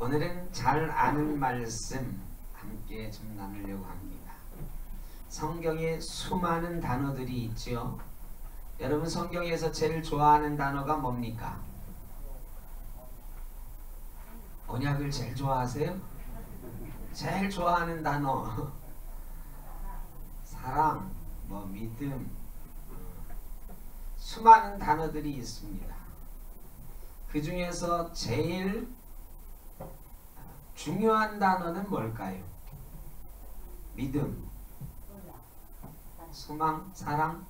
오늘은 잘 아는 말씀 함께 좀 나누려고 합니다. 성경에 수많은 단어들이 있죠. 여러분 성경에서 제일 좋아하는 단어가 뭡니까? 언약을 제일 좋아하세요? 제일 좋아하는 단어 사랑, 믿음, 수많은 단어들이 있습니다. 그 중에서 제일 중요한 단어는 뭘까요? 믿음, 소망, 사랑.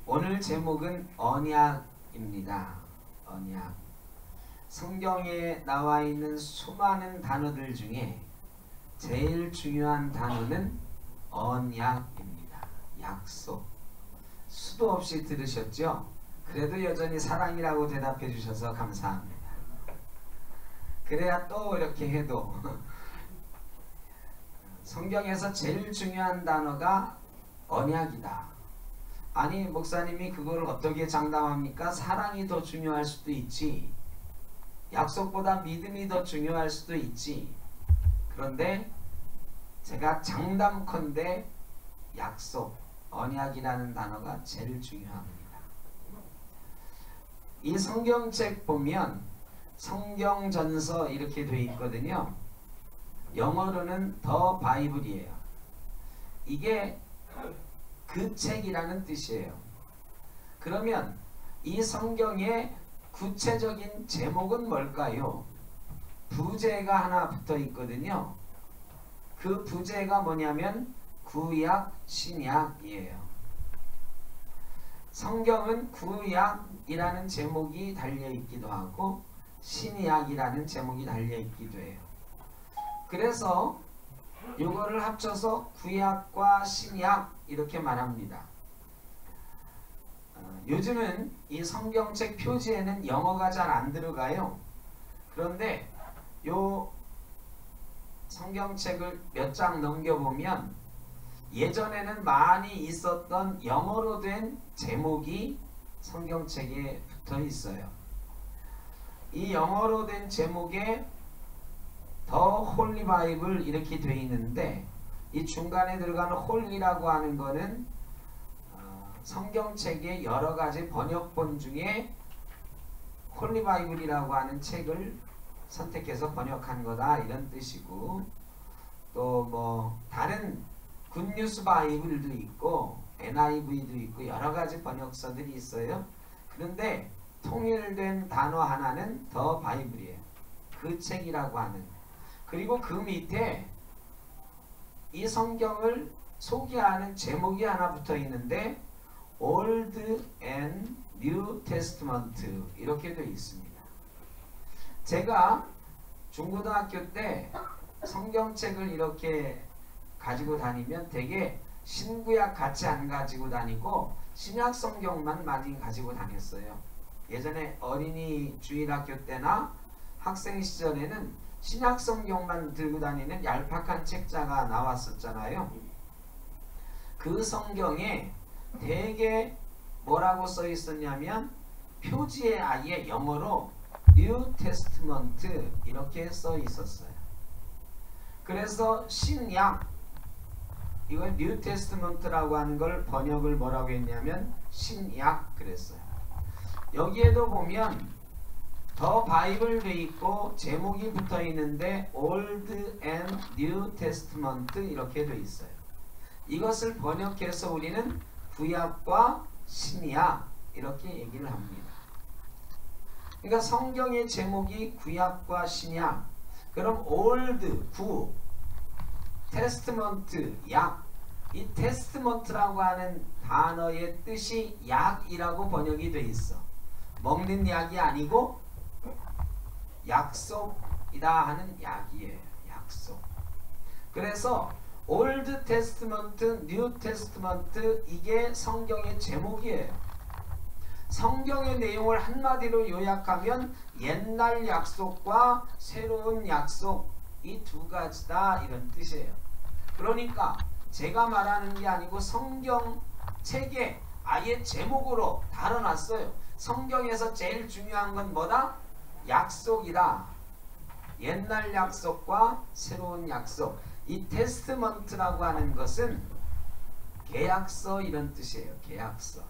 오늘 제목은 언약입니다. 언약. 성경에 나와 있는 수많은 단어들 중에 제일 중요한 단어는 언약입니다. 약속. 수도 없이 들으셨죠? 그래도 여전히 사랑이라고 대답해 주셔서 감사합니다. 그래야 또 이렇게 해도 성경에서 제일 중요한 단어가 언약이다. 아니 목사님이 그걸 어떻게 장담합니까? 사랑이 더 중요할 수도 있지. 약속보다 믿음이 더 중요할 수도 있지. 그런데 제가 장담컨대 약속, 언약이라는 단어가 제일 중요합니다. 이 성경책 보면 성경전서 이렇게 돼 있거든요. 영어로는 더 바이블이에요. 이게 그 책이라는 뜻이에요. 그러면 이 성경의 구체적인 제목은 뭘까요? 부제가 하나 붙어 있거든요. 그 부제가 뭐냐면 구약, 신약이에요. 성경은 구약이라는 제목이 달려있기도 하고 신약이라는 제목이 달려있기도 해요. 그래서 이거를 합쳐서 구약과 신약 이렇게 말합니다. 요즘은 이 성경책 표지에는 영어가 잘 안 들어가요. 그런데 요 성경책을 몇 장 넘겨보면 예전에는 많이 있었던 영어로 된 제목이 성경책에 붙어 있어요. 이 영어로 된 제목에 더 홀리 바이블 이렇게 되어 있는데 이 중간에 들어가는 홀리라고 하는 거는 성경책의 여러 가지 번역본 중에 홀리 바이블이라고 하는 책을 선택해서 번역한 거다 이런 뜻이고, 또 다른 굿뉴스 바이블도 있고 NIV도 있고 여러 가지 번역서들이 있어요. 그런데 통일된 단어 하나는 더 바이블이에요. 그 책이라고 하는. 그리고 그 밑에 이 성경을 소개하는 제목이 하나 붙어 있는데 Old and New Testament 이렇게 되어 있습니다. 제가 중고등학교 때 성경책을 이렇게 가지고 다니면 되게 신구약 같이 안 가지고 다니고 신약 성경만 많이 가지고 다녔어요. 예전에 어린이 주일학교 때나 학생 시절에는 신약 성경만 들고 다니는 얄팍한 책자가 나왔었잖아요. 그 성경에 되게 뭐라고 써 있었냐면 표지에 아예 영어로 New Testament 이렇게 써 있었어요. 그래서 신약, 이걸 New Testament라고 하는 걸 번역을 뭐라고 했냐면 신약 그랬어요. 여기에도 보면 더 바이블 돼 있고 제목이 붙어 있는데 Old and New Testament 이렇게 돼 있어요. 이것을 번역해서 우리는 구약과 신약 이렇게 얘기를 합니다. 그러니까 성경의 제목이 구약과 신약. 그럼 Old, 구, Testament, 약. 이 Testament라고 하는 단어의 뜻이 약이라고 번역이 돼 있어. 먹는 약이 아니고 약속이다 하는 약이에요. 약속. 그래서 Old Testament, New Testament 이게 성경의 제목이에요. 성경의 내용을 한마디로 요약하면 옛날 약속과 새로운 약속 이 두 가지다 이런 뜻이에요. 그러니까 제가 말하는 게 아니고 성경책에 아예 제목으로 달아놨어요. 성경에서 제일 중요한 건 뭐다? 약속이다. 옛날 약속과 새로운 약속. 이 테스트먼트라고 하는 것은 계약서 이런 뜻이에요. 계약서.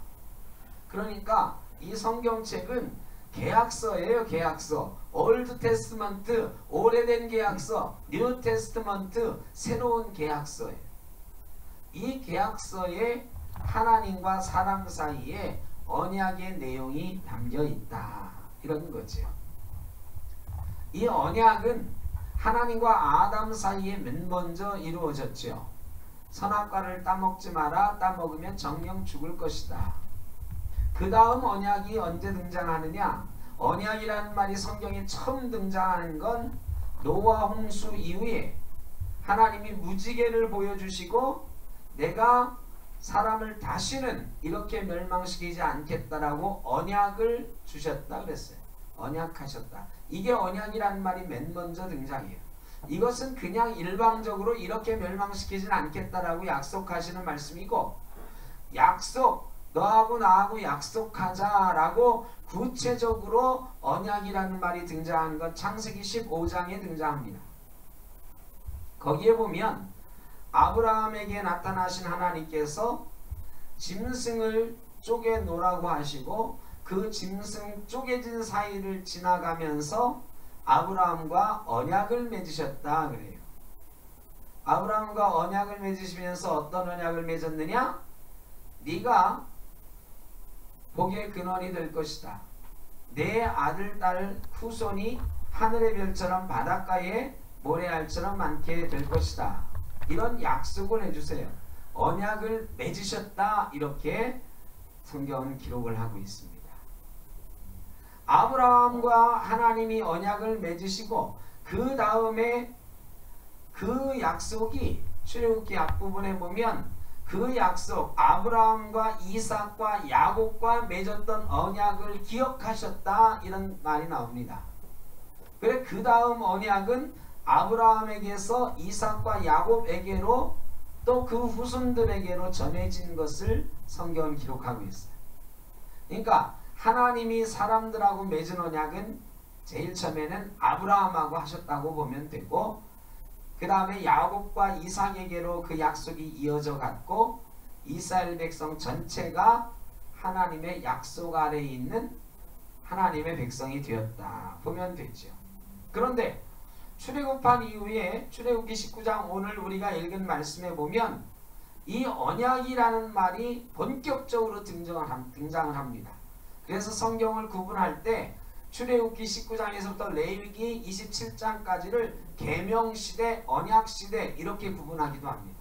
그러니까 이 성경책은 계약서예요. 계약서. 올드 테스트먼트, 오래된 계약서, 뉴 테스트먼트, 새로운 계약서예요. 이 계약서에 하나님과 사람 사이에 언약의 내용이 담겨 있다. 이런 거죠. 이 언약은 하나님과 아담 사이에 맨 먼저 이루어졌죠. 선악과를 따먹지 마라. 따먹으면 정령 죽을 것이다. 그 다음 언약이 언제 등장하느냐? 언약이라는 말이 성경에 처음 등장하는 건 노아 홍수 이후에 하나님이 무지개를 보여주시고 내가 사람을 다시는 이렇게 멸망시키지 않겠다라고 언약을 주셨다 그랬어요. 언약하셨다. 이게 언약이라는 말이 맨 먼저 등장해요. 이것은 그냥 일방적으로 이렇게 멸망시키진 않겠다라고 약속하시는 말씀이고, 약속, 너하고 나하고 약속하자라고 구체적으로 언약이라는 말이 등장하는 건 창세기 15장에 등장합니다. 거기에 보면 아브라함에게 나타나신 하나님께서 짐승을 쪼개 놓으라고 하시고 그 짐승 쪼개진 사이를 지나가면서 아브라함과 언약을 맺으셨다 그래요. 아브라함과 언약을 맺으시면서 어떤 언약을 맺었느냐? 네가 복의 근원이 될 것이다. 내 아들 딸 후손이 하늘의 별처럼 바닷가에 모래알처럼 많게 될 것이다. 이런 약속을 해주세요. 언약을 맺으셨다. 이렇게 성경은 기록을 하고 있습니다. 아브라함과 하나님이 언약을 맺으시고 그 다음에 그 약속이 출애굽기 앞부분에 보면 그 약속 아브라함과 이삭과 야곱과 맺었던 언약을 기억하셨다 이런 말이 나옵니다. 그래 그 다음 언약은 아브라함에게서 이삭과 야곱에게로 또 그 후손들에게로 전해진 것을 성경은 기록하고 있어요. 그러니까 하나님이 사람들하고 맺은 언약은 제일 처음에는 아브라함하고 하셨다고 보면 되고, 그 다음에 야곱과 이삭에게로 그 약속이 이어져 갔고 이스라엘 백성 전체가 하나님의 약속 아래에 있는 하나님의 백성이 되었다 보면 되죠. 그런데 출애굽한 이후에 출애굽기 19장 오늘 우리가 읽은 말씀에 보면 이 언약이라는 말이 본격적으로 등장을 합니다. 그래서 성경을 구분할 때 출애굽기 19장에서부터 레위기 27장까지를 계명시대, 언약시대 이렇게 구분하기도 합니다.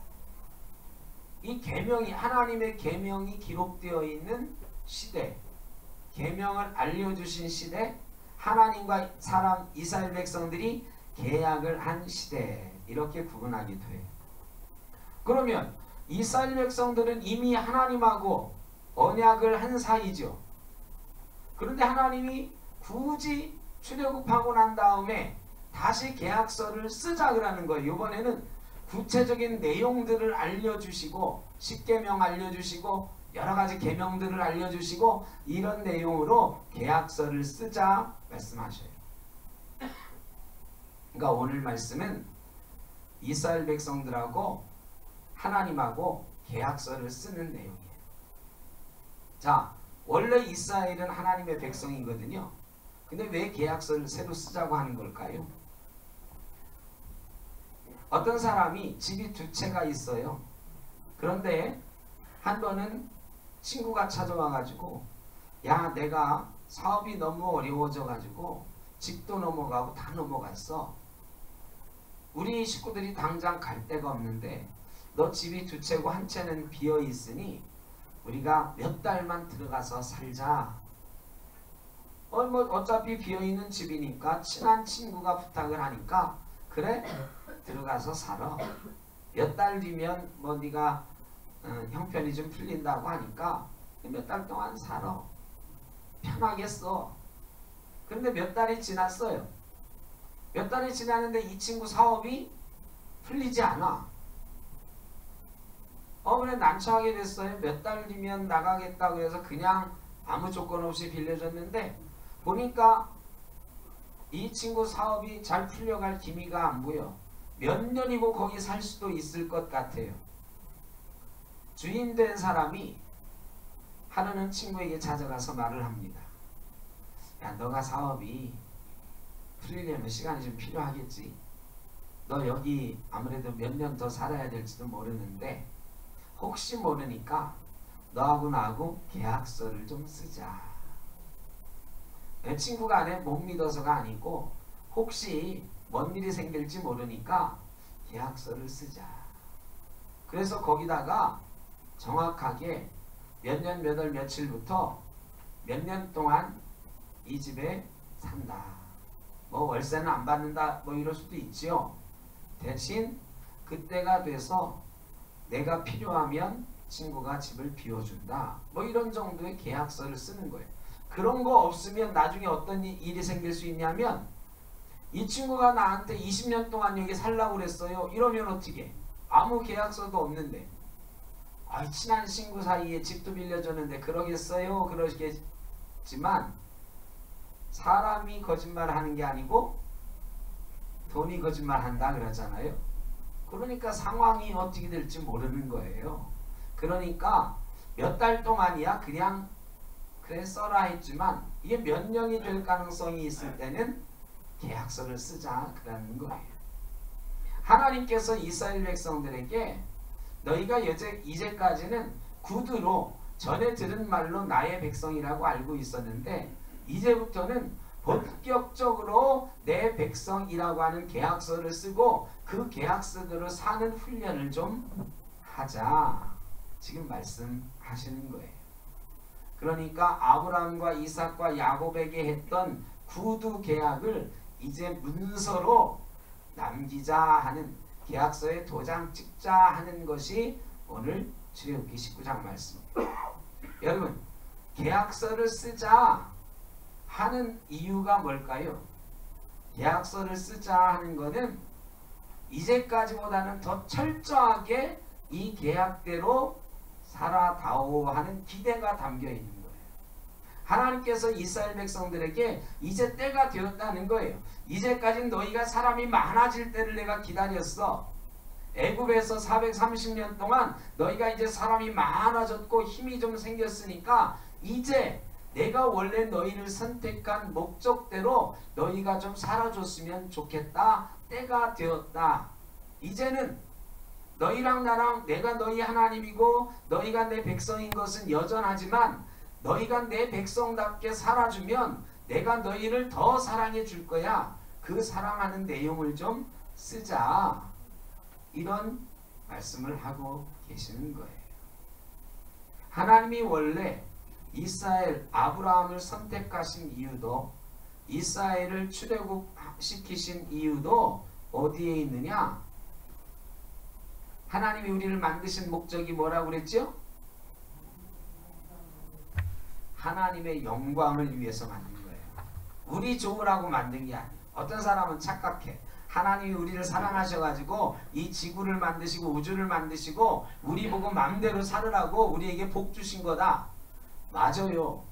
이 계명이 하나님의 계명이 기록되어 있는 시대, 계명을 알려주신 시대, 하나님과 사람 이스라엘 백성들이 계약을 한 시대 이렇게 구분하기도 해요. 그러면 이스라엘 백성들은 이미 하나님하고 언약을 한 사이죠. 그런데 하나님이 굳이 출애굽하고 난 다음에 다시 계약서를 쓰자 그러는 거예요. 이번에는 구체적인 내용들을 알려주시고 십계명 알려주시고 여러가지 계명들을 알려주시고 이런 내용으로 계약서를 쓰자 말씀하셔요. 그러니까 오늘 말씀은 이스라엘 백성들하고 하나님하고 계약서를 쓰는 내용이에요. 자, 원래 이스라엘은 하나님의 백성이거든요. 근데 왜 계약서를 새로 쓰자고 하는 걸까요? 어떤 사람이 집이 두 채가 있어요. 그런데 한 번은 친구가 찾아와 가지고 야, 내가 사업이 너무 어려워져 가지고 집도 넘어가고 다 넘어갔어. 우리 식구들이 당장 갈 데가 없는데 너 집이 두 채고 한 채는 비어 있으니 우리가 몇 달만 들어가서 살자. 어차피 비어있는 집이니까 친한 친구가 부탁을 하니까 그래 들어가서 살아. 몇 달 뒤면 뭐 네가 형편이 좀 풀린다고 하니까 몇 달 동안 살아. 편하겠어. 그런데 몇 달이 지났어요. 몇 달이 지났는데 이 친구 사업이 풀리지 않아. 그래 난처하게 됐어요. 몇 달 뒤면 나가겠다고 해서 그냥 아무 조건 없이 빌려줬는데 보니까 이 친구 사업이 잘 풀려갈 기미가 안 보여. 몇 년이고 거기 살 수도 있을 것 같아요. 주인 된 사람이 하루는 친구에게 찾아가서 말을 합니다. 야, 너가 사업이 풀리려면 시간이 좀 필요하겠지. 너 여기 아무래도 몇 년 더 살아야 될지도 모르는데 혹시 모르니까 너하고 나하고 계약서를 좀 쓰자. 내 친구가 안에 못 믿어서가 아니고 혹시 뭔 일이 생길지 모르니까 계약서를 쓰자. 그래서 거기다가 정확하게 몇 년 몇 월 며칠부터 몇 년 동안 이 집에 산다. 뭐 월세는 안 받는다 뭐 이럴 수도 있지요. 대신 그때가 돼서 내가 필요하면 친구가 집을 비워준다. 뭐 이런 정도의 계약서를 쓰는 거예요. 그런 거 없으면 나중에 어떤 일이 생길 수 있냐면 이 친구가 나한테 20년 동안 여기 살라고 그랬어요. 이러면 어떻게? 아무 계약서도 없는데 친한 친구 사이에 집도 빌려줬는데 그러겠어요? 그러겠지만 사람이 거짓말하는 게 아니고 돈이 거짓말한다 그러잖아요. 그러니까 상황이 어떻게 될지 모르는 거예요. 그러니까 몇 달 동안이야 그냥 그래 써라 했지만 이게 몇 년이 될 가능성이 있을 때는 계약서를 쓰자 그러는 거예요. 하나님께서 이스라엘 백성들에게 너희가 이제까지는 구두로 전에 들은 말로 나의 백성이라고 알고 있었는데 이제부터는 본격적으로 내 백성이라고 하는 계약서를 쓰고 그 계약서대로 사는 훈련을 좀 하자. 지금 말씀하시는 거예요. 그러니까 아브라함과 이삭과 야곱에게 했던 구두 계약을 이제 문서로 남기자 하는 계약서에 도장 찍자 하는 것이 오늘 출애굽기 19장 말씀입니다. 여러분 계약서를 쓰자 하는 이유가 뭘까요? 계약서를 쓰자 하는 것은 이제까지보다는 더 철저하게 이 계약대로 살아다오 하는 기대가 담겨 있는 거예요. 하나님께서 이스라엘 백성들에게 이제 때가 되었다는 거예요. 이제까지 너희가 사람이 많아질 때를 내가 기다렸어. 애굽에서 430년 동안 너희가 이제 사람이 많아졌고 힘이 좀 생겼으니까 이제 내가 원래 너희를 선택한 목적대로 너희가 좀 살아줬으면 좋겠다. 때가 되었다. 이제는 너희랑 나랑 내가 너희 하나님이고 너희가 내 백성인 것은 여전하지만 너희가 내 백성답게 살아주면 내가 너희를 더 사랑해 줄 거야. 그 사랑하는 내용을 좀 쓰자. 이런 말씀을 하고 계시는 거예요. 하나님이 원래 이스라엘 아브라함을 선택하신 이유도 이스라엘을 출애굽시키신 이유도 어디에 있느냐? 하나님이 우리를 만드신 목적이 뭐라고 그랬죠? 하나님의 영광을 위해서 만든 거예요. 우리 좋으라고 만든 게 아니에요. 어떤 사람은 착각해. 하나님이 우리를 사랑하셔가지고 이 지구를 만드시고 우주를 만드시고 우리 보고 마음대로 살으라고 우리에게 복 주신 거다. 맞아요.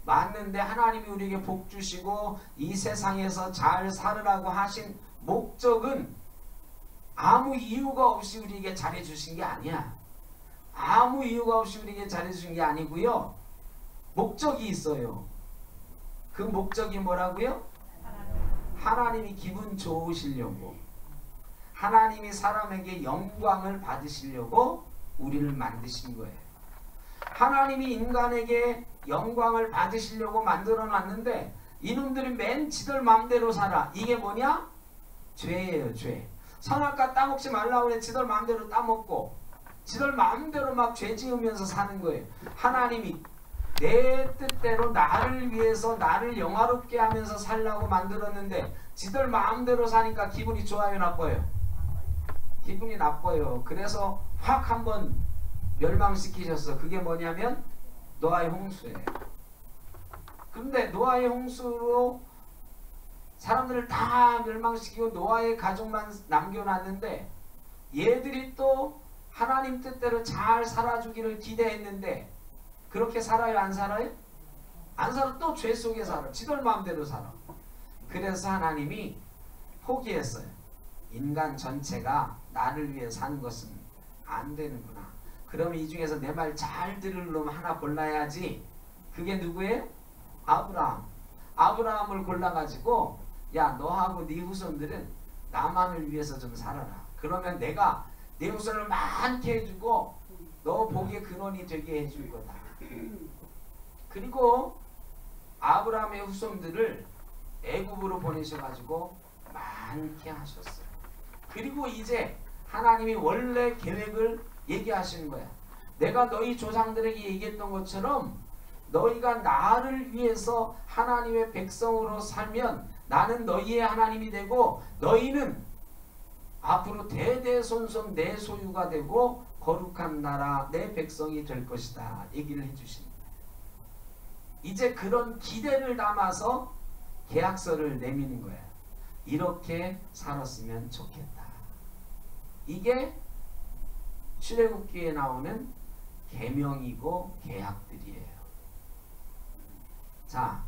맞는데 하나님이 우리에게 복 주시고 이 세상에서 잘 살으라고 하신 목적은 아무 이유가 없이 우리에게 잘해주신 게 아니야. 아무 이유가 없이 우리에게 잘해주신 게 아니고요. 목적이 있어요. 그 목적이 뭐라고요? 하나님이 기분 좋으시려고, 하나님이 사람에게 영광을 받으시려고 우리를 만드신 거예요. 하나님이 인간에게 영광을 받으시려고 만들어 놨는데 이놈들이 맨 지들 마음대로 살아. 이게 뭐냐? 죄예요, 죄. 선악과 따먹지 말라고 그래. 지들 마음대로 따먹고 지들 마음대로 막 죄 지으면서 사는 거예요. 하나님이 내 뜻대로 나를 위해서 나를 영화롭게 하면서 살라고 만들었는데 지들 마음대로 사니까 기분이 좋아요, 나빠요? 기분이 나빠요. 그래서 확 한번 멸망시키셨어. 그게 뭐냐면 노아의 홍수예요. 그런데 노아의 홍수로 사람들을 다 멸망시키고 노아의 가족만 남겨놨는데 얘들이 또 하나님 뜻대로 잘 살아주기를 기대했는데 그렇게 살아요? 안 살아요? 안 살아. 또 죄 속에 살아. 지들 마음대로 살아. 그래서 하나님이 포기했어요. 인간 전체가 나를 위해 사는 것은 안 되는구나. 그럼 이 중에서 내 말 잘 들을 놈 하나 골라야지. 그게 누구예요? 아브라함. 아브라함을 골라가지고 야, 너하고 네 후손들은 나만을 위해서 좀 살아라. 그러면 내가 네 후손을 많게 해주고 너 복의 근원이 되게 해줄 거다. 그리고 아브라함의 후손들을 애굽으로 보내셔가지고 많게 하셨어요. 그리고 이제 하나님이 원래 계획을 얘기하시는 거야. 내가 너희 조상들에게 얘기했던 것처럼 너희가 나를 위해서 하나님의 백성으로 살면 나는 너희의 하나님이 되고 너희는 앞으로 대대손손 내 소유가 되고 거룩한 나라 내 백성이 될 것이다. 얘기를 해주시는 거예요. 이제 그런 기대를 담아서 계약서를 내미는 거예요. 이렇게 살았으면 좋겠다. 이게 출애굽기에 나오는 계명이고 계약들이에요. 자,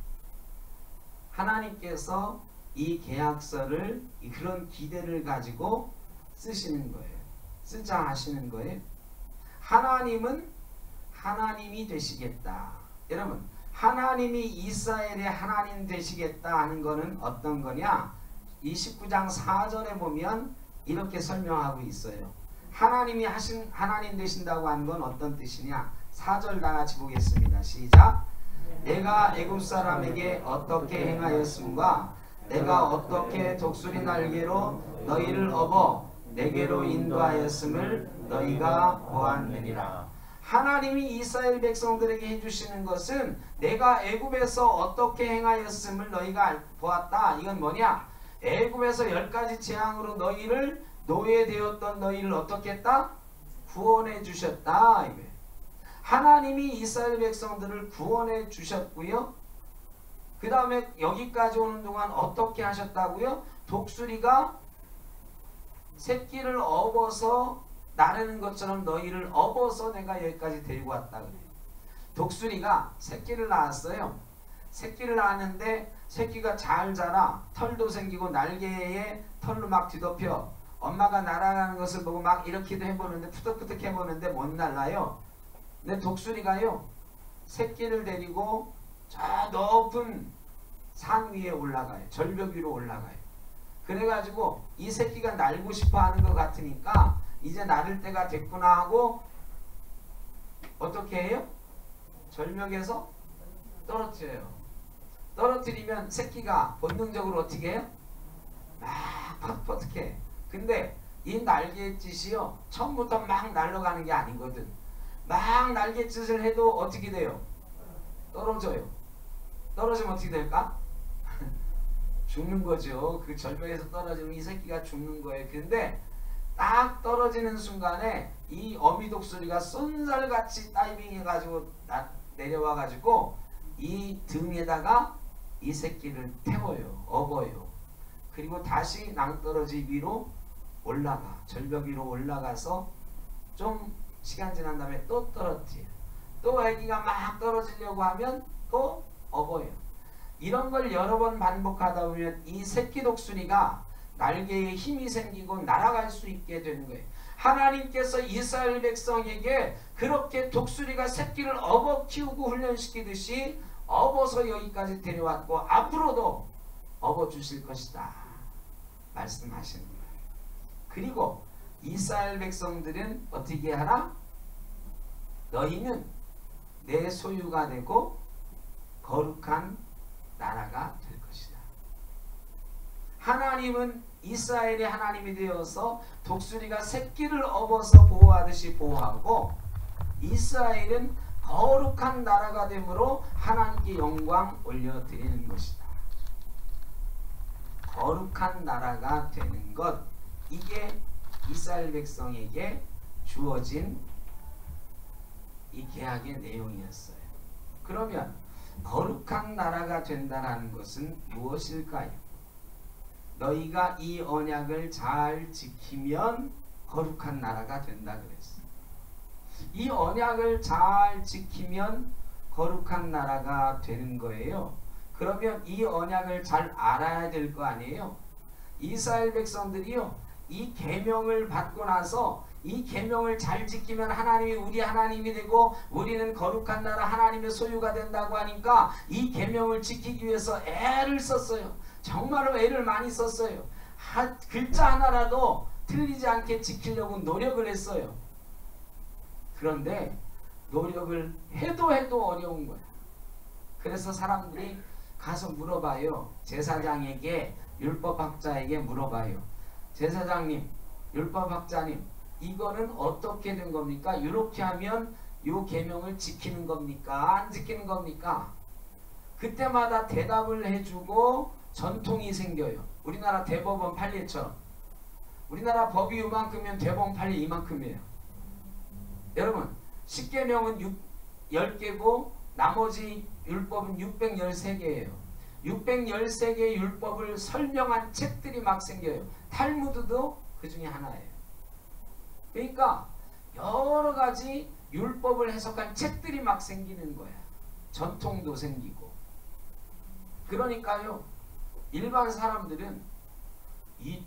하나님께서 이 계약서를 그런 기대를 가지고 쓰시는 거예요. 쓰자 하시는 거예요. 하나님은 하나님이 되시겠다. 여러분, 하나님이 이스라엘의 하나님 되시겠다 하는 거는 어떤 거냐? 이 19장 4절에 보면 이렇게 설명하고 있어요. 하나님이 하신 하나님 되신다고 하는 건 어떤 뜻이냐? 4절 다 같이 보겠습니다. 시작. 내가 애굽 사람에게 어떻게 행하였음과 내가 어떻게 독수리 날개로 너희를 업어 내게로 인도하였음을 너희가 보았느니라. 하나님이 이스라엘 백성들에게 해주시는 것은 내가 애굽에서 어떻게 행하였음을 너희가 보았다. 이건 뭐냐? 애굽에서 10가지 재앙으로 너희를 노예되었던 너희를 어떻게 했다? 구원해 주셨다. 하나님이 이스라엘 백성들을 구원해 주셨고요. 그 다음에 여기까지 오는 동안 어떻게 하셨다고요? 독수리가 새끼를 업어서 나르는 것처럼 너희를 업어서 내가 여기까지 데리고 왔다 그래요. 독수리가 새끼를 낳았어요. 새끼를 낳았는데 새끼가 잘 자라 털도 생기고 날개에 털로 막 뒤덮여 엄마가 날아가는 것을 보고 막 이렇게도 해보는데 푸득푸득 해보는데 못 날라요. 근데 독수리가요 새끼를 데리고 저 높은 산 위에 올라가요. 절벽 위로 올라가요. 그래가지고 이 새끼가 날고 싶어 하는 것 같으니까 이제 나를 때가 됐구나 하고 어떻게 해요? 절벽에서 떨어뜨려요. 떨어뜨리면 새끼가 본능적으로 어떻게 해요? 막 퍼득퍼득해. 근데 이 날갯짓이요 처음부터 막 날아가는 게 아니거든. 막 날갯짓을 해도 어떻게 돼요? 떨어져요. 떨어지면 어떻게 될까? 죽는 거죠. 그 절벽에서 떨어지면 이 새끼가 죽는 거예요. 근데 딱 떨어지는 순간에 이 어미 독수리가 쏜살같이 다이빙 해가지고 내려와가지고 이 등에다가 이 새끼를 태워요. 업어요. 그리고 다시 낭떠러지 위로 올라가. 절벽 위로 올라가서 좀 시간 지난 다음에 또 떨어뜨려. 또 애기가 막 떨어지려고 하면 또 업어요. 이런 걸 여러 번 반복하다 보면 이 새끼 독수리가 날개에 힘이 생기고 날아갈 수 있게 되는 거예요. 하나님께서 이스라엘 백성에게 그렇게 독수리가 새끼를 업어 키우고 훈련시키듯이 업어서 여기까지 데려왔고 앞으로도 업어 주실 것이다 말씀하시는 거예요. 그리고 이스라엘 백성들은 어떻게 하라? 너희는 내 소유가 되고 거룩한 나라가 될 것이다. 하나님은 이스라엘의 하나님이 되어서 독수리가 새끼를 업어서 보호하듯이 보호하고 이스라엘은 거룩한 나라가 되므로 하나님께 영광 올려드리는 것이다. 거룩한 나라가 되는 것, 이게 이스라엘 백성에게 주어진 이 계약의 내용이었어요. 그러면 거룩한 나라가 된다는 것은 무엇일까요? 너희가 이 언약을 잘 지키면 거룩한 나라가 된다 그랬어요. 이 언약을 잘 지키면 거룩한 나라가 되는 거예요. 그러면 이 언약을 잘 알아야 될 거 아니에요. 이스라엘 백성들이요, 이 계명을 받고 나서 이 계명을 잘 지키면 하나님이 우리 하나님이 되고 우리는 거룩한 나라 하나님의 소유가 된다고 하니까 이 계명을 지키기 위해서 애를 썼어요. 정말로 애를 많이 썼어요. 글자 하나라도 틀리지 않게 지키려고 노력을 했어요. 그런데 노력을 해도 어려운 거야. 그래서 사람들이 가서 물어봐요. 제사장에게, 율법학자에게 물어봐요. 제사장님, 율법학자님, 이거는 어떻게 된 겁니까? 이렇게 하면 요 계명을 지키는 겁니까? 안 지키는 겁니까? 그때마다 대답을 해주고 전통이 생겨요. 우리나라 대법원 판례처럼. 우리나라 법이 이만큼이면 대법원 판례 이만큼이에요. 여러분, 10계명은 10개고 나머지 율법은 613개예요. 613개의 율법을 설명한 책들이 막 생겨요. 탈무드도 그 중에 하나예요. 그러니까 여러 가지 율법을 해석한 책들이 막 생기는 거야. 전통도 생기고. 그러니까요, 일반 사람들은 이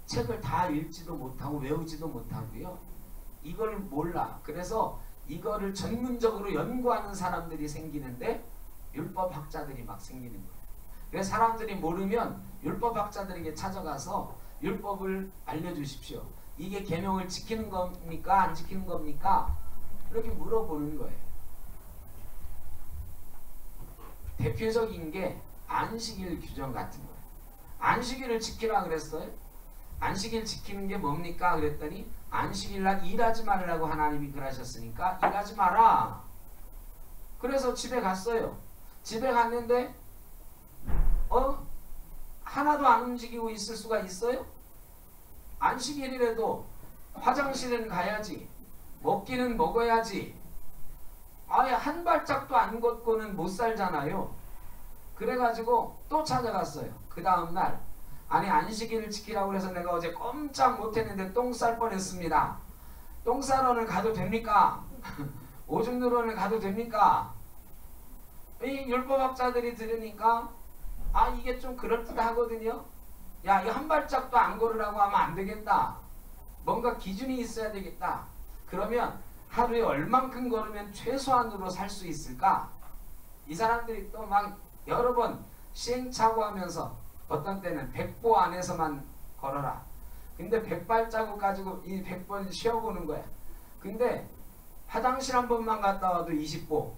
책을 다 읽지도 못하고 외우지도 못하고요, 이걸 몰라. 그래서 이거를 전문적으로 연구하는 사람들이 생기는데 율법학자들이 막 생기는 거예요. 그래서 사람들이 모르면 율법학자들에게 찾아가서 율법을 알려주십시오. 이게 계명을 지키는 겁니까? 안 지키는 겁니까? 이렇게 물어보는 거예요. 대표적인 게 안식일 규정 같은 거예요. 안식일을 지키라 그랬어요. 안식일 지키는 게 뭡니까? 그랬더니 안식일날 일하지 말라고 하나님이 그러셨으니까 일하지 마라. 그래서 집에 갔어요. 집에 갔는데 하나도 안 움직이고 있을 수가 있어요? 안식일이라도 화장실은 가야지, 먹기는 먹어야지. 아예 한 발짝도 안 걷고는 못 살잖아요. 그래가지고 또 찾아갔어요. 그 다음날, 아니 안식일을 지키라고 해서 내가 어제 꼼짝 못했는데 똥 쌀 뻔했습니다. 똥 싸러는 가도 됩니까? 오줌 누러는 가도 됩니까? 이 율법학자들이 들으니까 이게 좀 그럴듯하거든요. 야, 이 한 발짝도 안 걸으라고 하면 안 되겠다. 뭔가 기준이 있어야 되겠다. 그러면 하루에 얼만큼 걸으면 최소한으로 살 수 있을까? 이 사람들이 또 막 여러 번 시행착오하면서 어떤 때는 100보 안에서만 걸어라. 근데 100발자국 가지고 이 100번 쉬어보는 거야. 근데 화장실 한 번만 갔다 와도 20보.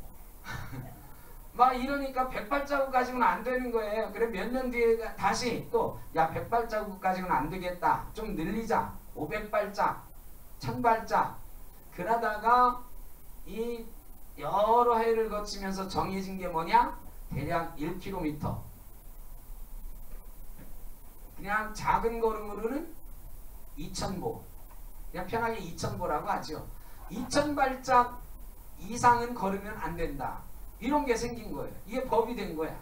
막 이러니까 100발자국 가지고는 안 되는 거예요. 그래 몇 년 뒤에 다시 또 야 100발자국 가지고는 안 되겠다. 좀 늘리자. 500발짝, 1000발짝. 그러다가 이 여러 해를 거치면서 정해진 게 뭐냐? 대략 1km. 그냥 작은 걸음으로는 2000보. 그냥 편하게 2000보라고 하죠. 2000발짝 이상은 걸으면 안 된다. 이런 게 생긴 거예요. 이게 법이 된 거야.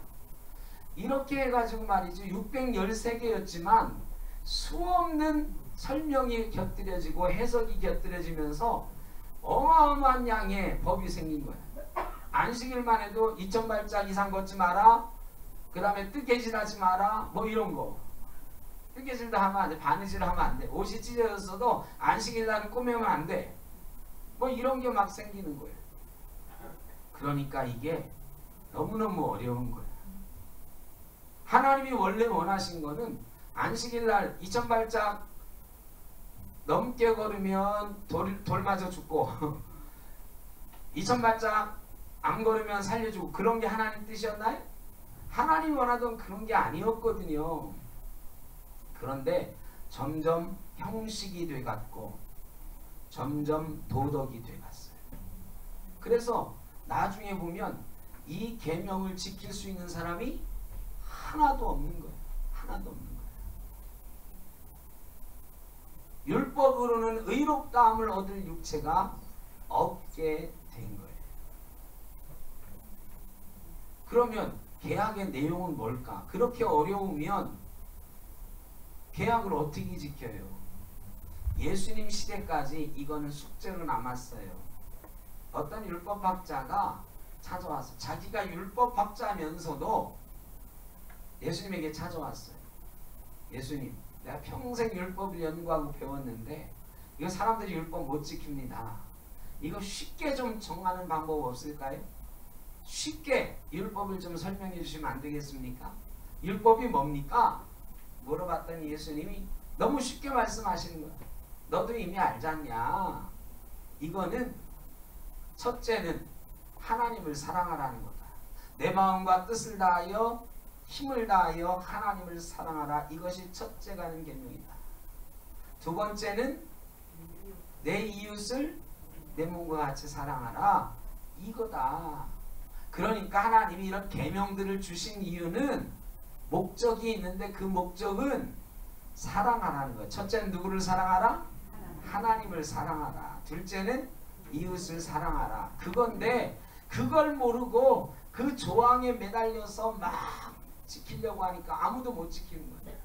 이렇게 해가지고 말이죠. 613개였지만 수없는 설명이 곁들여지고 해석이 곁들여지면서 어마어마한 양의 법이 생긴 거야. 안식일만 해도 2000발짝 이상 걷지 마라. 그 다음에 뜨개질하지 마라. 뭐 이런 거. 뜨개질도 하면 안 돼. 바느질을 하면 안 돼. 옷이 찢어졌어도 안식일날은 꼬매면 안 돼. 뭐 이런 게 막 생기는 거예요. 그러니까 이게 너무너무 어려운 거예요. 하나님이 원래 원하신 거는 안식일날 2000발짝 넘게 걸으면 돌 맞아 죽고 2000발짝 안 걸으면 살려주고 그런 게 하나님 뜻이었나요? 하나님 원하던 그런 게 아니었거든요. 그런데 점점 형식이 돼갔고 점점 도덕이 돼갔어요. 그래서 나중에 보면 이 계명을 지킬 수 있는 사람이 하나도 없는 거예요. 하나도 없는 거예요. 율법으로는 의롭다함을 얻을 육체가 없게 된 거예요. 그러면 계약의 내용은 뭘까? 그렇게 어려우면 계약을 어떻게 지켜요? 예수님 시대까지 이거는 숙제로 남았어요. 어떤 율법학자가 찾아와서 자기가 율법학자면서도 예수님에게 찾아왔어요. 예수님, 내가 평생 율법을 연구하고 배웠는데 이거 사람들이 율법 못 지킵니다. 이거 쉽게 좀 정하는 방법 없을까요? 쉽게 율법을 좀 설명해 주시면 안 되겠습니까? 율법이 뭡니까? 물어봤더니 예수님이 너무 쉽게 말씀하시는 거야. 너도 이미 알지 않냐? 이거는 첫째는 하나님을 사랑하라는 거다. 내 마음과 뜻을 다하여 힘을 다하여 하나님을 사랑하라. 이것이 첫째 가는 계명이다. 두 번째는 내 이웃을 내 몸과 같이 사랑하라. 이거다. 그러니까 하나님이 이런 계명들을 주신 이유는 목적이 있는데 그 목적은 사랑하라는 거예요. 첫째는 누구를 사랑하라? 하나님을 사랑하라. 둘째는 이웃을 사랑하라. 그건데 그걸 모르고 그 조항에 매달려서 막 지키려고 하니까 아무도 못 지키는 거예요.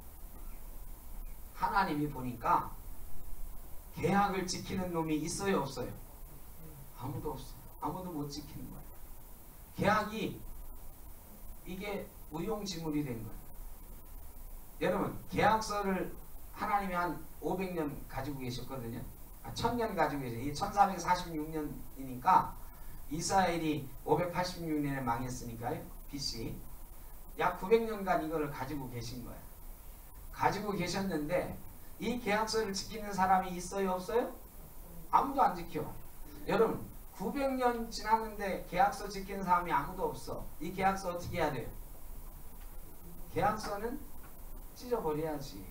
하나님이 보니까 계약을 지키는 놈이 있어요, 없어요? 아무도 없어요. 아무도 못 지키는 거예요. 계약이 이게 무용지물이 된 거예요. 여러분, 계약서를 하나님이 한 500년 가지고 계셨거든요. 1000년 가지고 계세요. 이 1446년이니까 이스라엘이 586년에 망했으니까요. BC. 약 900년간 이걸 가지고 계신 거예요. 가지고 계셨는데 이 계약서를 지키는 사람이 있어요, 없어요? 아무도 안 지켜. 여러분, 900년 지났는데 계약서 지키는 사람이 아무도 없어. 이 계약서 어떻게 해야 돼요? 계약서는 찢어버려야지.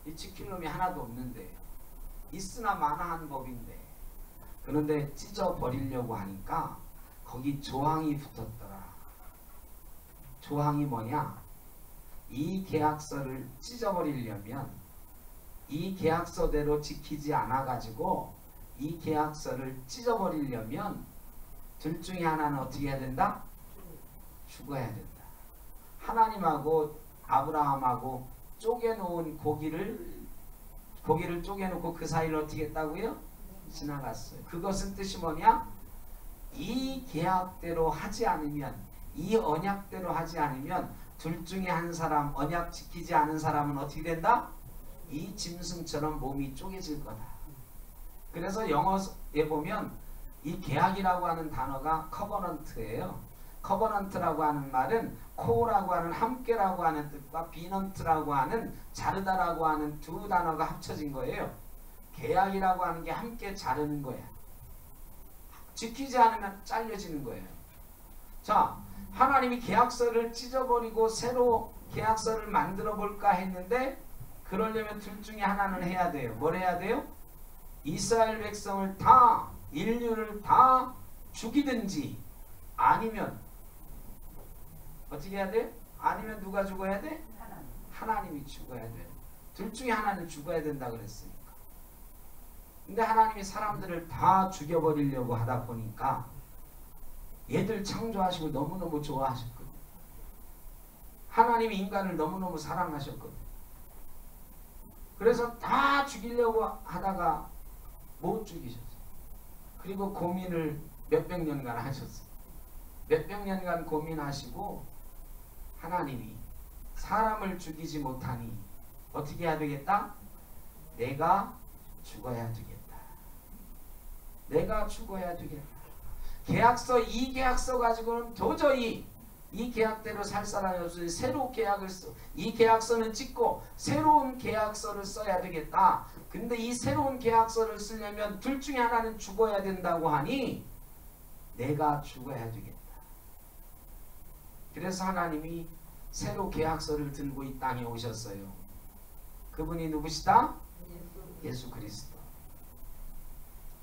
이 지킬 놈이 하나도 없는데, 있으나 마나한 법인데. 그런데 찢어버리려고 하니까 거기 조항이 붙었더라. 조항이 뭐냐? 이 계약서를 찢어버리려면 이 계약서대로 지키지 않아가지고 이 계약서를 찢어버리려면 둘 중에 하나는 어떻게 해야 된다? 죽어야 된다. 하나님하고 아브라함하고 쪼개놓은 고기를 쪼개놓고 그 사이를 어떻게 했다고요? 지나갔어요. 그것은 뜻이 뭐냐? 이 계약대로 하지 않으면, 이 언약대로 하지 않으면 둘 중에 한 사람, 언약 지키지 않은 사람은 어떻게 된다? 이 짐승처럼 몸이 쪼개질 거다. 그래서 영어에 보면 이 계약이라고 하는 단어가 커버넌트예요. 커버넌트라고 하는 말은 코라고 하는 함께라고 하는 뜻과 비넌트라고 하는 자르다라고 하는 두 단어가 합쳐진 거예요. 계약이라고 하는 게 함께 자르는 거야. 지키지 않으면 잘려지는 거예요. 자, 하나님이 계약서를 찢어버리고 새로 계약서를 만들어 볼까 했는데 그러려면 둘 중에 하나는 해야 돼요. 뭘 해야 돼요? 이스라엘 백성을 다, 인류를 다 죽이든지 아니면 어떻게 해야 돼? 아니면 누가 죽어야 돼? 하나님이 죽어야 돼. 둘 중에 하나는 죽어야 된다 그랬으니까. 근데 하나님이 사람들을 다 죽여버리려고 하다 보니까 얘들 창조하시고 너무너무 좋아하셨거든. 하나님이 인간을 너무너무 사랑하셨거든. 그래서 다 죽이려고 하다가 못 죽이셨어요. 그리고 고민을 몇백 년간 하셨어요. 몇백 년간 고민하시고 하나님이 사람을 죽이지 못하니 어떻게 해야 되겠다? 내가 죽어야 되겠다. 내가 죽어야 되겠다. 계약서, 이 계약서 가지고는 도저히 이 계약대로 살 사람이 없으니 새로 계약을 써. 이 계약서는 찍고 새로운 계약서를 써야 되겠다. 근데 이 새로운 계약서를 쓰려면 둘 중에 하나는 죽어야 된다고 하니 내가 죽어야 되겠다. 그래서 하나님이 새로 계약서를 들고 이 땅에 오셨어요. 그분이 누구시다? 예수 그리스도.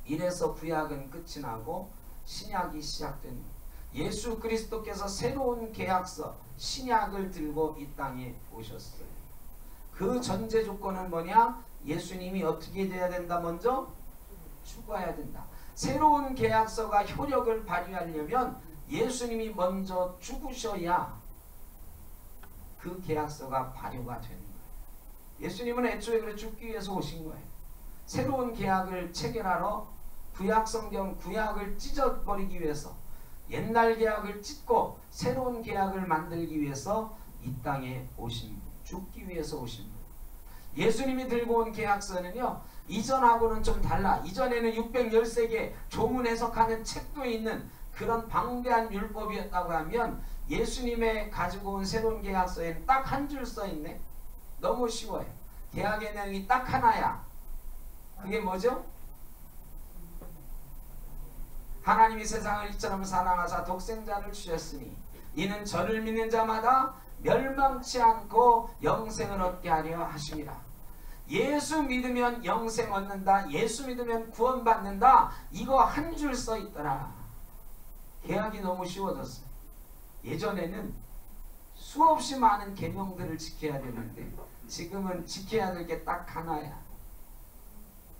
이래서 구약은 끝이 나고 신약이 시작된 예수 그리스도께서 새로운 계약서 신약을 들고 이 땅에 오셨어요. 그 전제 조건은 뭐냐? 예수님이 어떻게 돼야 된다? 먼저 죽어야 된다. 새로운 계약서가 효력을 발휘하려면 예수님이 먼저 죽으셔야 그 계약서가 발효가 되는 거예요. 예수님은 애초에 그래 죽기 위해서 오신 거예요. 새로운 계약을 체결하러 구약 성경 구약을 찢어버리기 위해서 옛날 계약을 찢고 새로운 계약을 만들기 위해서 이 땅에 오신 분, 죽기 위해서 오신 분. 예수님이 들고 온 계약서는요, 이전하고는 좀 달라. 이전에는 613개 조문 해석하는 책도 있는 그런 방대한 율법이었다고 하면, 예수님의 가지고 온 새로운 계약서에는 딱 한 줄 써있네. 너무 쉬워요. 계약의 내용이 딱 하나야. 그게 뭐죠? 하나님이 세상을 이처럼 사랑하사 독생자를 주셨으니 이는 저를 믿는 자마다 멸망치 않고 영생을 얻게 하려 하심이라. 예수 믿으면 영생 얻는다. 예수 믿으면 구원받는다. 이거 한 줄 써있더라. 계약이 너무 쉬워졌어요. 예전에는 수없이 많은 계명들을 지켜야 되는데 지금은 지켜야 될 게 딱 하나야.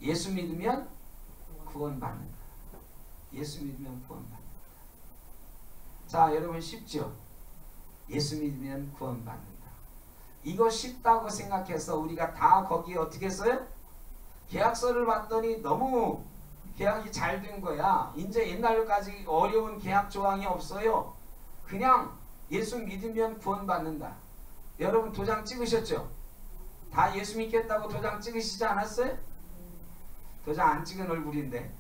예수 믿으면 구원받는다. 예수 믿으면 구원받는다. 자, 여러분 쉽죠? 예수 믿으면 구원받는다. 이거 쉽다고 생각해서 우리가 다 거기에 어떻게 써요? 계약서를 봤더니 너무 계약이 잘 된 거야. 이제 옛날까지 어려운 계약 조항이 없어요. 그냥 예수 믿으면 구원받는다. 여러분 도장 찍으셨죠? 다 예수 믿겠다고 도장 찍으시지 않았어요? 도장 안 찍은 얼굴인데.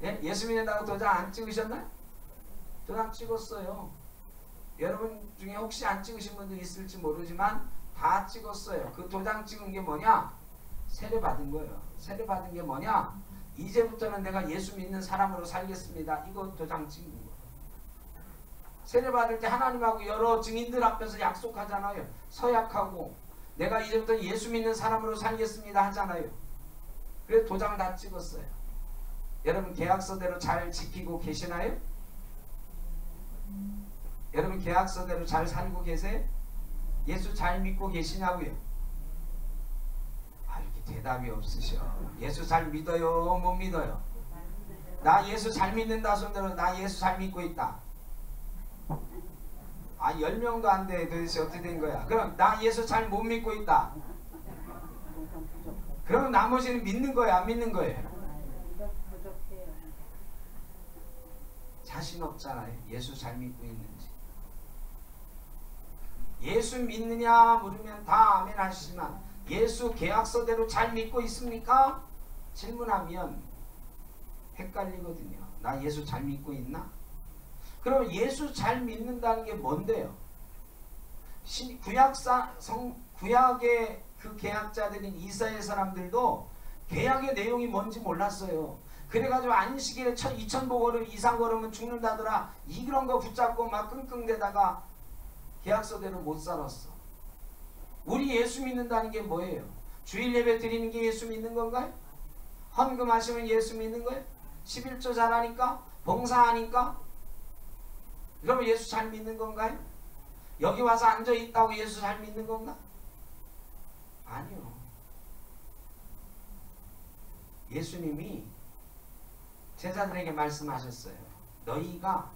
예? 예수 믿는다고 도장 안 찍으셨나요? 도장 찍었어요. 여러분 중에 혹시 안 찍으신 분도 있을지 모르지만 다 찍었어요. 그 도장 찍은 게 뭐냐? 세례 받은 거예요. 세례 받은 게 뭐냐? 이제부터는 내가 예수 믿는 사람으로 살겠습니다. 이거 도장 찍은 거예요. 세례 받을 때 하나님하고 여러 증인들 앞에서 약속하잖아요. 서약하고 내가 이제부터 예수 믿는 사람으로 살겠습니다 하잖아요. 그래서 도장 다 찍었어요. 여러분 계약서대로 잘 지키고 계시나요? 여러분 계약서대로 잘 살고 계세요? 예수 잘 믿고 계시냐고요? 아, 이렇게 대답이 없으셔. 예수 잘 믿어요? 못 믿어요? 나 예수 잘 믿는다 손들어. 나 예수 잘 믿고 있다. 아, 10명도 안 돼. 도대체 어떻게 된 거야? 그럼 나 예수 잘 못 믿고 있다. 그럼 나머지는 믿는 거예요? 안 믿는 거예요? 자신 없잖아요. 예수 잘 믿고 있는지. 예수 믿느냐 물으면 다 아멘 하시지만 예수 계약서대로 잘 믿고 있습니까? 질문하면 헷갈리거든요. 나 예수 잘 믿고 있나? 그럼 예수 잘 믿는다는 게 뭔데요? 구약의 그 계약자들인 이스라엘 사람들도 계약의 내용이 뭔지 몰랐어요. 그래가지고 안식일에 2000보걸음 이상 걸으면 죽는다더라. 이런 거 붙잡고 막 끙끙대다가 계약서대로 못 살았어. 우리 예수 믿는다는 게 뭐예요? 주일 예배 드리는 게 예수 믿는 건가요? 헌금하시면 예수 믿는 거예요? 11조 잘하니까? 봉사하니까? 그러면 예수 잘 믿는 건가요? 여기 와서 앉아있다고 예수 잘 믿는 건가? 아니요. 예수님이 제자들에게 말씀하셨어요. 너희가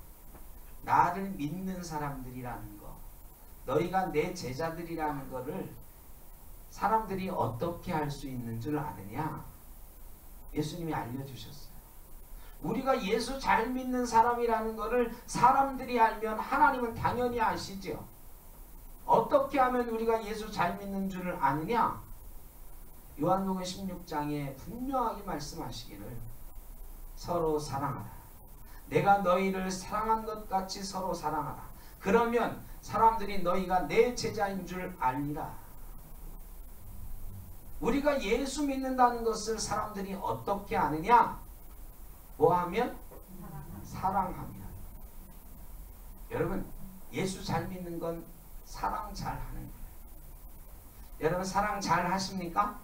나를 믿는 사람들이라는 거, 너희가 내 제자들이라는 거를 사람들이 어떻게 할 수 있는 줄 아느냐? 예수님이 알려주셨어요. 우리가 예수 잘 믿는 사람이라는 거를 사람들이 알면 하나님은 당연히 아시죠. 어떻게 하면 우리가 예수 잘 믿는 줄을 아느냐? 요한복음 16장에 분명하게 말씀하시기를 서로 사랑하라. 내가 너희를 사랑한 것 같이 서로 사랑하라. 그러면 사람들이 너희가 내 제자인 줄 알리라. 우리가 예수 믿는다는 것을 사람들이 어떻게 아느냐? 뭐하면? 사랑하면. 여러분 예수 잘 믿는 건 사랑 잘 하는 거예요. 여러분 사랑 잘 하십니까?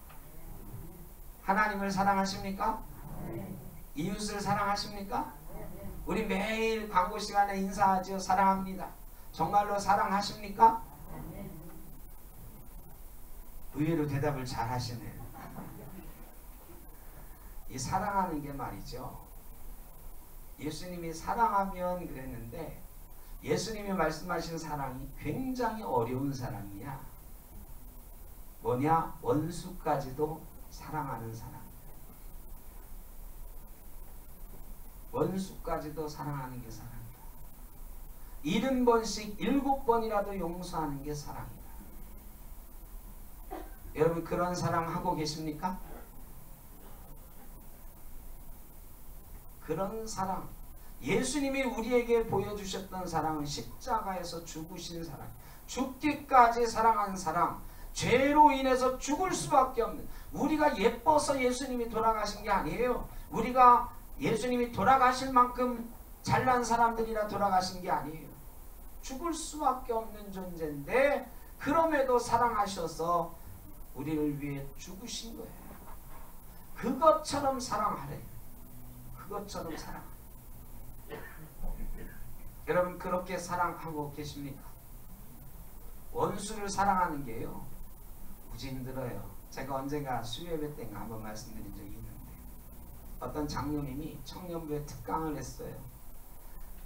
하나님을 사랑하십니까? 이웃을 사랑하십니까? 우리 매일 광고 시간에 인사하죠. 사랑합니다. 정말로 사랑하십니까? 의외로 대답을 잘 하시네요. 이 사랑하는 게 말이죠. 예수님이 사랑하면 그랬는데 예수님이 말씀하신 사랑이 굉장히 어려운 사랑이야. 뭐냐? 원수까지도 사랑하는 사랑. 원수까지도 사랑하는 게 사랑이다. 70번씩 7번이라도 용서하는 게 사랑이다. 여러분 그런 사랑 하고 계십니까? 그런 사랑, 예수님이 우리에게 보여주셨던 사랑은 십자가에서 죽으신 사랑, 죽기까지 사랑한 사랑, 죄로 인해서 죽을 수밖에 없는, 우리가 예뻐서 예수님이 돌아가신 게 아니에요. 우리가 예수님이 돌아가실 만큼 잘난 사람들이라 돌아가신 게 아니에요. 죽을 수밖에 없는 존재인데 그럼에도 사랑하셔서 우리를 위해 죽으신 거예요. 그것처럼 사랑하래. 그것처럼 사랑. 여러분 그렇게 사랑하고 계십니까? 원수를 사랑하는 게요 무지 힘들어요. 제가 언젠가 수요예배 때인가 한번 말씀드린 적이 있는데 어떤 장로님이 청년부에 특강을 했어요.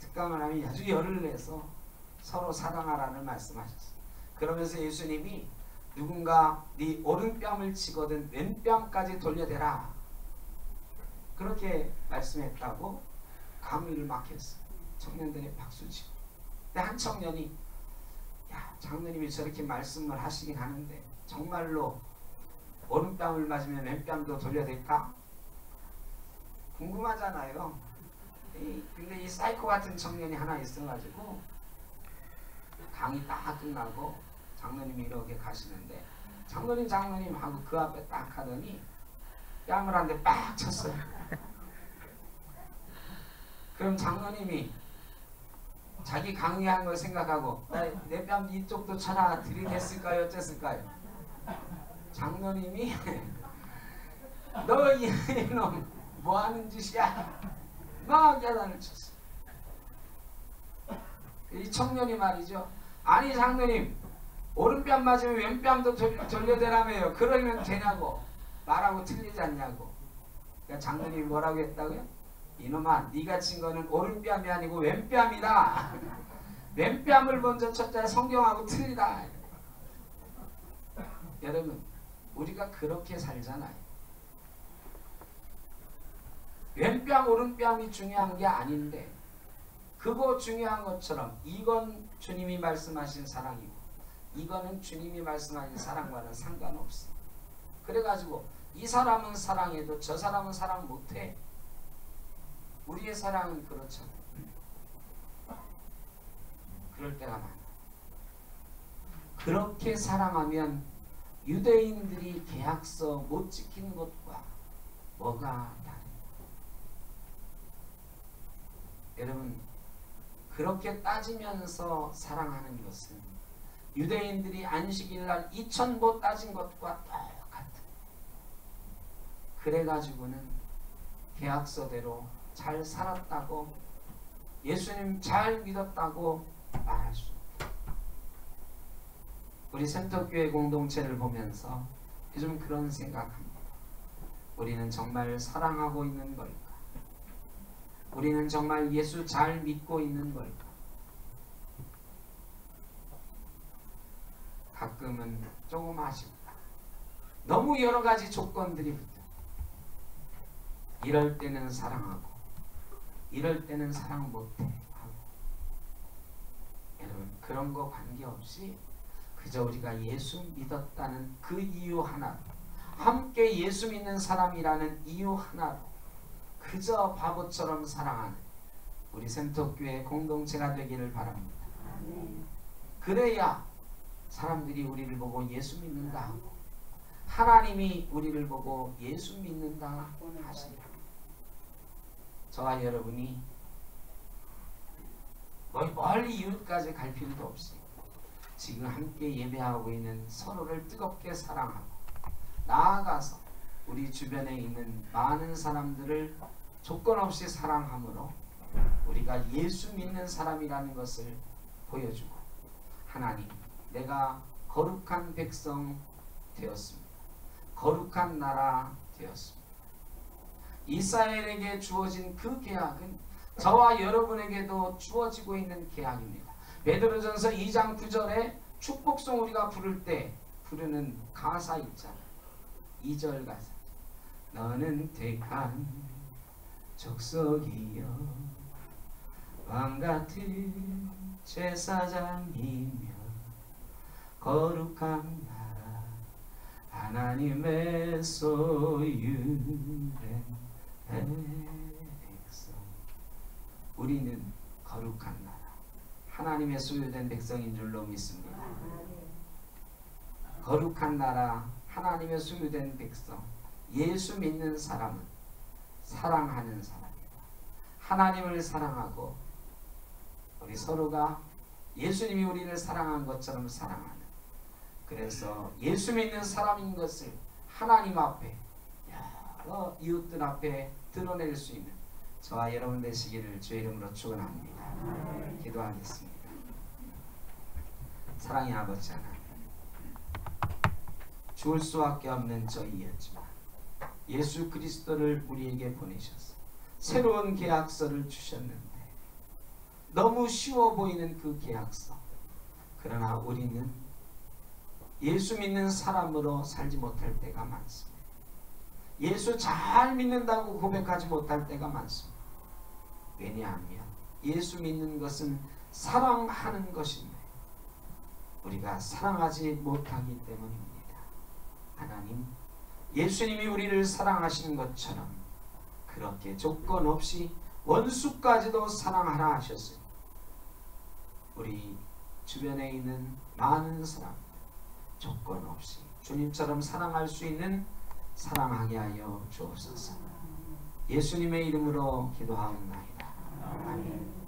특강을 하면 아주 열을 내서 서로 사랑하라는 말씀하셨어요. 그러면서 예수님이 누군가 네 오른뺨을 치거든 왼뺨까지 돌려대라 그렇게 말씀했다고 강의를 막 했어요. 청년들이 박수치고. 근데 한 청년이 야 장로님이 저렇게 말씀을 하시긴 하는데 정말로 오른뺨을 맞으면 왼뺨도 돌려댈까? 궁금하잖아요. 근데 이 사이코 같은 청년이 하나 있어가지고 강의 딱 끝나고 장로님이 이렇게 가시는데 장로님 하고 그 앞에 딱 하더니 뺨을 한 대 빡 쳤어요. 그럼 장로님이 자기 강의한 걸 생각하고 내 뺨 이쪽도 쳐라 들이댔을까요? 어쨌을까요? 장로님이 너 이놈 뭐하는 짓이야? 막 야단을 쳤어. 이 청년이 말이죠. 아니 장로님 오른뺨 맞으면 왼뺨도 돌려대라며요. 그러면 되냐고 말하고 틀리지 않냐고. 그러니까 장로님이 뭐라고 했다고요? 이놈아 네가 친 거는 오른뺨이 아니고 왼뺨이다. 왼뺨을 먼저 쳤자 성경하고 틀리다. 여러분 우리가 그렇게 살잖아요. 왼뺨 오른뺨이 중요한 게 아닌데 그거 중요한 것처럼 이건 주님이 말씀하신 사랑이고 이거는 주님이 말씀하신 사랑과는 상관없어. 그래가지고 이 사람은 사랑해도 저 사람은 사랑 못해. 우리의 사랑은 그렇잖아요. 그럴 때가 많아. 그렇게 사랑하면 유대인들이 계약서 못 지키는 것과 뭐가 다른가? 여러분 그렇게 따지면서 사랑하는 것은 유대인들이 안식일날 2000보 따진 것과 똑같은. 그래가지고는 계약서대로 잘 살았다고 예수님 잘 믿었다고 말할 수 없다. 우리 센터교회 공동체를 보면서 요즘 그런 생각합니다. 우리는 정말 사랑하고 있는 걸까? 우리는 정말 예수 잘 믿고 있는 걸까? 가끔은 조금 아쉽다. 너무 여러 가지 조건들이 붙어. 이럴 때는 사랑하고 이럴 때는 사랑 못해 하고. 여러분 그런 거 관계없이 그저 우리가 예수 믿었다는 그 이유 하나로 함께 예수 믿는 사람이라는 이유 하나로 그저 바보처럼 사랑하는 우리 센터교회 공동체가 되기를 바랍니다. 그래야 사람들이 우리를 보고 예수 믿는다 하고 하나님이 우리를 보고 예수 믿는다 하신다. 저와 여러분이 멀리 이웃까지 갈 필요도 없이 지금 함께 예배하고 있는 서로를 뜨겁게 사랑하고 나아가서 우리 주변에 있는 많은 사람들을 조건 없이 사랑함으로 우리가 예수 믿는 사람이라는 것을 보여주고 하나님 내가 거룩한 백성 되었습니다. 거룩한 나라 되었습니다. 이스라엘에게 주어진 그 계약은 저와 여러분에게도 주어지고 있는 계약입니다. 베드로전서 2장 9절에 축복송 우리가 부를 때 부르는 가사 있잖아요. 2절 가사. 너는 택한 족속이여 왕같은 제사장이며 거룩한 나라 하나님의 소유된 백성. 우리는 거룩한 나라 하나님의 소유된 백성인 줄로 믿습니다. 거룩한 나라 하나님의 소유된 백성. 예수 믿는 사람은 사랑하는 사람이다. 하나님을 사랑하고 우리 서로가 예수님이 우리를 사랑한 것처럼 사랑하는, 그래서 예수 믿는 사람인 것을 하나님 앞에 여러 이웃들 앞에 드러낼 수 있는 저와 여러분 되시기를 주의 이름으로 축원합니다. 기도하겠습니다. 사랑의 아버지 하나님, 죽을 수밖에 없는 저희였지만 예수 그리스도를 우리에게 보내셔서 새로운 계약서를 주셨는데 너무 쉬워 보이는 그 계약서, 그러나 우리는 예수 믿는 사람으로 살지 못할 때가 많습니다. 예수 잘 믿는다고 고백하지 못할 때가 많습니다. 왜냐하면 예수 믿는 것은 사랑하는 것인데 우리가 사랑하지 못하기 때문입니다. 하나님, 예수님이 우리를 사랑하시는 것처럼 그렇게 조건 없이 원수까지도 사랑하라 하셨으니 우리 주변에 있는 많은 사람 조건 없이 주님처럼 사랑할 수 있는 사랑하게 하여 주옵소서. 예수님의 이름으로 기도하옵나이다. 아멘.